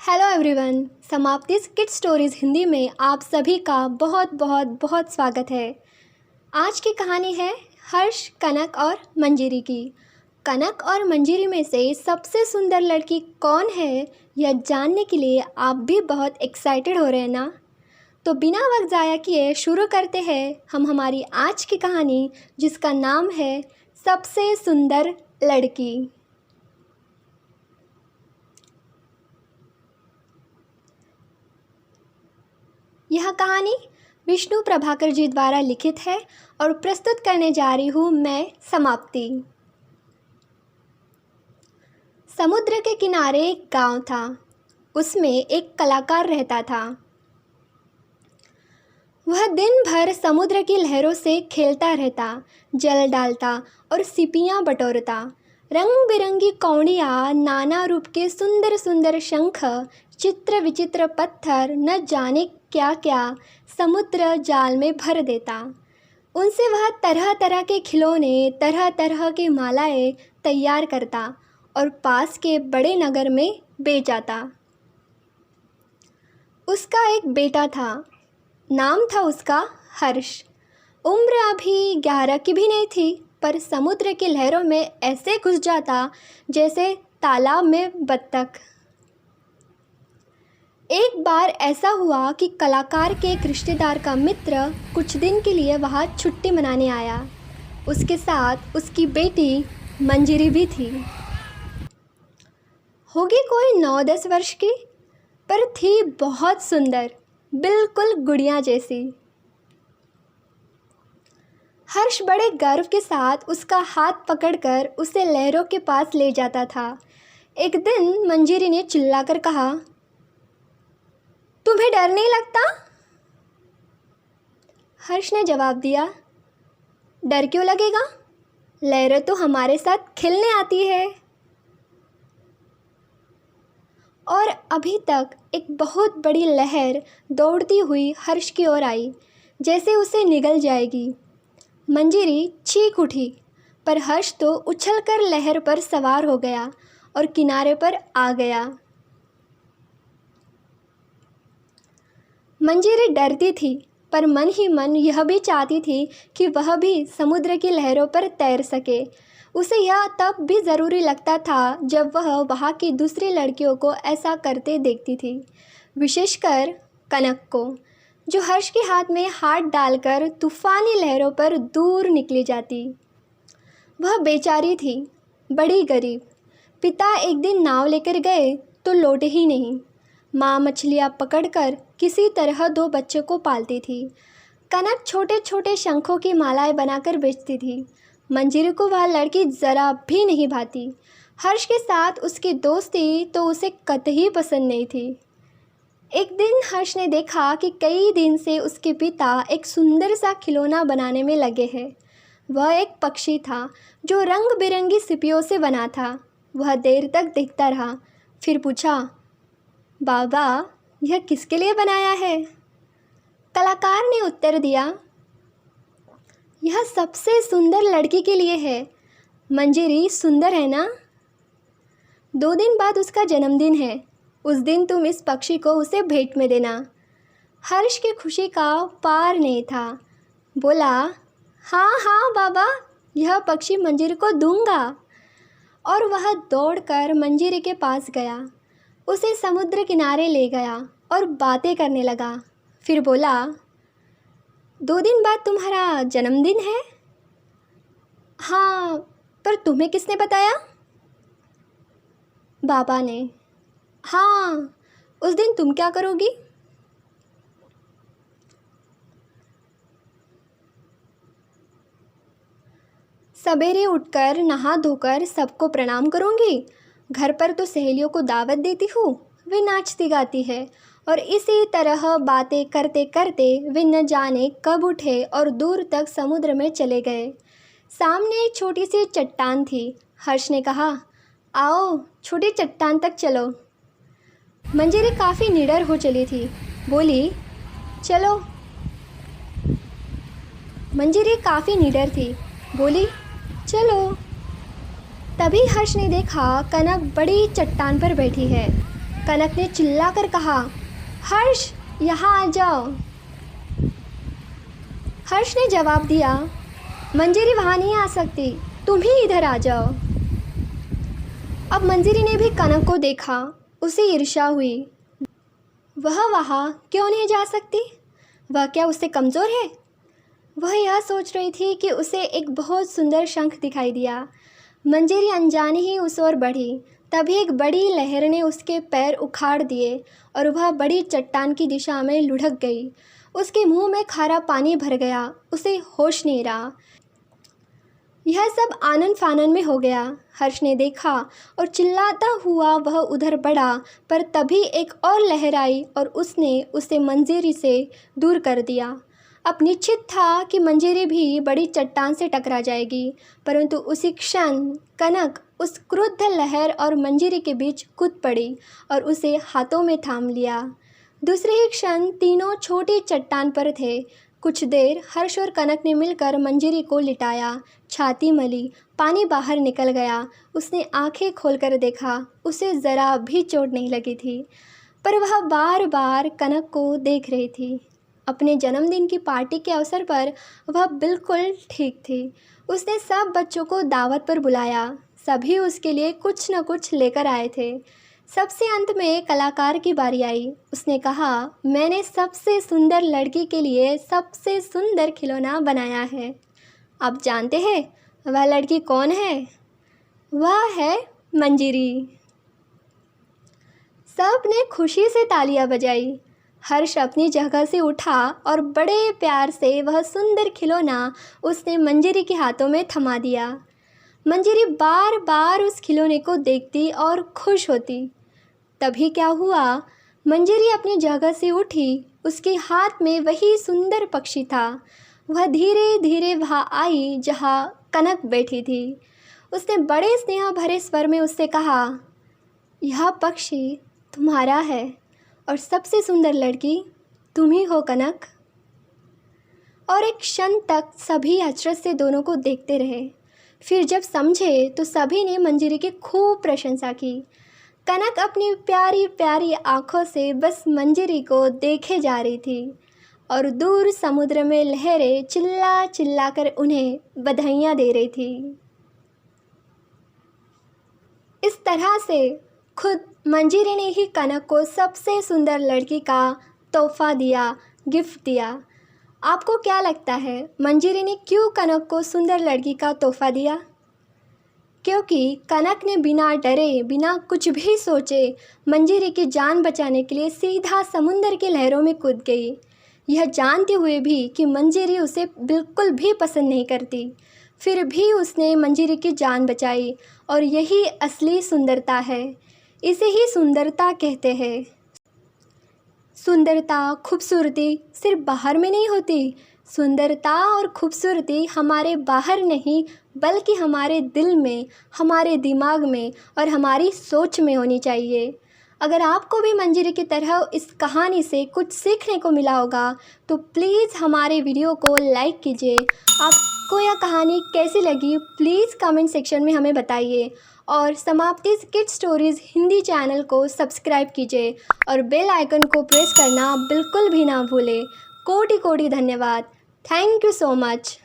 Hello everyone, समाप्ति kid stories Hindi में आप सभी का बहुत बहुत बहुत स्वागत है। आज की कहानी है हर्ष, कनक और मंजिरी की। कनक और मंजिरी में से सबसे सुंदर लड़की कौन है, यह जानने के लिए आप भी बहुत एक्साइटेड हो रहे हैं ना? तो बिना वक्त ज़ाया किए शुरू करते हैं हम हमारी आज की कहानी, जिसका नाम है सबसे सुंदर लड़की। यह कहानी विष्णु प्रभाकर जी द्वारा लिखित है और प्रस्तुत करने जा रही हूँ मैं, समाप्ति। समुद्र के किनारे एक गांव था। उसमें एक कलाकार रहता था। वह दिन भर समुद्र की लहरों से खेलता रहता, जल डालता और सिपियाँ बटोरता। रंग बिरंगी कौड़ियाँ, नाना रूप के सुंदर सुंदर शंख, चित्र विचित्र पत्थर, न जाने क्या क्या समुद्र जाल में भर देता। उनसे वह तरह तरह के खिलौने, तरह तरह की मालाएं तैयार करता और पास के बड़े नगर में बेच आता। उसका एक बेटा था। नाम था उसका हर्ष। उम्र अभी 11 की भी नहीं थी, पर समुद्र की लहरों में ऐसे घुस जाता जैसे तालाब में बत्तख। एक बार ऐसा हुआ कि कलाकार के एक रिश्तेदार का मित्र कुछ दिन के लिए वहाँ छुट्टी मनाने आया। उसके साथ उसकी बेटी मंजिरी भी थी। होगी कोई 9-10 वर्ष की, पर थी बहुत सुंदर, बिल्कुल गुड़िया जैसी। हर्ष बड़े गर्व के साथ उसका हाथ पकड़कर उसे लहरों के पास ले जाता था। एक दिन मंजिरी ने चिल्लाकर कहा, तुम्हें डर नहीं लगता? हर्ष ने जवाब दिया, डर क्यों लगेगा? लहरें तो हमारे साथ खेलने आती है। और अभी तक एक बहुत बड़ी लहर दौड़ती हुई हर्ष की ओर आई, जैसे उसे निगल जाएगी। मंजिरी चीख उठी, पर हर्ष तो उछलकर लहर पर सवार हो गया और किनारे पर आ गया। मंजिरी डरती थी, पर मन ही मन यह भी चाहती थी कि वह भी समुद्र की लहरों पर तैर सके। उसे यह तब भी ज़रूरी लगता था जब वह वहाँ की दूसरी लड़कियों को ऐसा करते देखती थी, विशेषकर कनक को, जो हर्ष के हाथ में हाथ डालकर तूफ़ानी लहरों पर दूर निकली जाती। वह बेचारी थी, बड़ी गरीब। पिता एक दिन नाव लेकर गए तो लौटे ही नहीं। माँ मछलियाँ पकड़कर किसी तरह 2 बच्चों को पालती थी। कनक छोटे छोटे शंखों की मालाएं बनाकर बेचती थी। मंजिरी को वह लड़की ज़रा भी नहीं भाती। हर्ष के साथ उसकी दोस्ती तो उसे कतई पसंद नहीं थी। एक दिन हर्ष ने देखा कि कई दिन से उसके पिता एक सुंदर सा खिलौना बनाने में लगे हैं। वह एक पक्षी था जो रंग बिरंगी सिपियों से बना था। वह देर तक देखता रहा, फिर पूछा, बाबा, यह किसके लिए बनाया है? कलाकार ने उत्तर दिया, यह सबसे सुंदर लड़की के लिए है। मंजिरी सुंदर है ना? 2 दिन बाद उसका जन्मदिन है। उस दिन तुम इस पक्षी को उसे भेंट में देना। हर्ष की खुशी का पार नहीं था। बोला, हाँ हाँ बाबा, यह पक्षी मंजिरी को दूंगा। और वह दौड़कर मंजिरी के पास गया, उसे समुद्र किनारे ले गया और बातें करने लगा। फिर बोला, 2 दिन बाद तुम्हारा जन्मदिन है? हाँ, पर तुम्हें किसने बताया? बाबा ने। हाँ, उस दिन तुम क्या करोगी? सवेरे उठकर नहा धोकर सबको प्रणाम करूँगी। घर पर तो सहेलियों को दावत देती हूँ, वे नाचती गाती है, और इसी तरह बातें करते करते वे न जाने कब उठे और दूर तक समुद्र में चले गए। सामने एक छोटी सी चट्टान थी। हर्ष ने कहा, आओ छोटी चट्टान तक चलो। मंजिरी काफ़ी निडर हो चली थी, बोली, चलो। मंजिरी काफ़ी निडर थी, बोली, चलो। तभी हर्ष ने देखा कनक बड़ी चट्टान पर बैठी है। कनक ने चिल्लाकर कहा, हर्ष यहाँ आ जाओ। हर्ष ने जवाब दिया, मंजरी वहाँ नहीं आ सकती, तुम ही इधर आ जाओ। अब मंजरी ने भी कनक को देखा, उसे ईर्ष्या हुई। वह वहाँ क्यों नहीं जा सकती? वह क्या उससे कमज़ोर है? वह यह सोच रही थी कि उसे एक बहुत सुंदर शंख दिखाई दिया। मंजरी अनजाने ही उस ओर बढ़ी। तभी एक बड़ी लहर ने उसके पैर उखाड़ दिए और वह बड़ी चट्टान की दिशा में लुढ़क गई। उसके मुंह में खारा पानी भर गया, उसे होश नहीं रहा। यह सब आनन फानन में हो गया। हर्ष ने देखा और चिल्लाता हुआ वह उधर बढ़ा, पर तभी एक और लहर आई और उसने उसे मंजरी से दूर कर दिया। अब निश्चित था कि मंजरी भी बड़ी चट्टान से टकरा जाएगी, परंतु उसी क्षण कनक उस क्रुद्ध लहर और मंजरी के बीच कूद पड़ी और उसे हाथों में थाम लिया। दूसरे ही क्षण तीनों छोटी चट्टान पर थे। कुछ देर हर्ष और कनक ने मिलकर मंजरी को लिटाया, छाती मली, पानी बाहर निकल गया। उसने आंखें खोलकर देखा, उसे ज़रा भी चोट नहीं लगी थी, पर वह बार बार कनक को देख रही थी। अपने जन्मदिन की पार्टी के अवसर पर वह बिल्कुल ठीक थी। उसने सब बच्चों को दावत पर बुलाया। सभी उसके लिए कुछ न कुछ लेकर आए थे। सबसे अंत में कलाकार की बारी आई। उसने कहा, मैंने सबसे सुंदर लड़की के लिए सबसे सुंदर खिलौना बनाया है। आप जानते हैं वह लड़की कौन है? वह है मंजरी। सब ने खुशी से तालियां बजाई। हर्ष अपनी जगह से उठा और बड़े प्यार से वह सुंदर खिलौना उसने मंजरी के हाथों में थमा दिया। मंजरी बार बार उस खिलौने को देखती और खुश होती। तभी क्या हुआ, मंजरी अपनी जगह से उठी। उसके हाथ में वही सुंदर पक्षी था। वह धीरे धीरे वहाँ आई जहाँ कनक बैठी थी। उसने बड़े स्नेह भरे स्वर में उससे कहा, यह पक्षी तुम्हारा है और सबसे सुंदर लड़की तुम ही हो कनक। और एक क्षण तक सभी अचरज से दोनों को देखते रहे। फिर जब समझे तो सभी ने मंजरी की खूब प्रशंसा की। कनक अपनी प्यारी प्यारी आँखों से बस मंजरी को देखे जा रही थी और दूर समुद्र में लहरें चिल्ला चिल्ला कर उन्हें बधाइयाँ दे रही थी। इस तरह से खुद मंजरी ने ही कनक को सबसे सुंदर लड़की का तोहफा दिया, गिफ्ट दिया। आपको क्या लगता है मंजरी ने क्यों कनक को सुंदर लड़की का तोहफा दिया? क्योंकि कनक ने बिना डरे, बिना कुछ भी सोचे मंजरी की जान बचाने के लिए सीधा समुद्र की लहरों में कूद गई, यह जानते हुए भी कि मंजरी उसे बिल्कुल भी पसंद नहीं करती। फिर भी उसने मंजरी की जान बचाई और यही असली सुंदरता है। इसे ही सुंदरता कहते हैं। सुंदरता, खूबसूरती सिर्फ बाहर में नहीं होती। सुंदरता और खूबसूरती हमारे बाहर नहीं बल्कि हमारे दिल में, हमारे दिमाग में और हमारी सोच में होनी चाहिए। अगर आपको भी मंजरी की तरह इस कहानी से कुछ सीखने को मिला होगा तो प्लीज़ हमारे वीडियो को लाइक कीजिए। आपको यह कहानी कैसी लगी प्लीज़ कमेंट सेक्शन में हमें बताइए और समाप्ति किड्स स्टोरीज़ हिंदी चैनल को सब्सक्राइब कीजिए और बेल आइकन को प्रेस करना बिल्कुल भी ना भूलें। कोटि कोटि धन्यवाद। Thank you so much.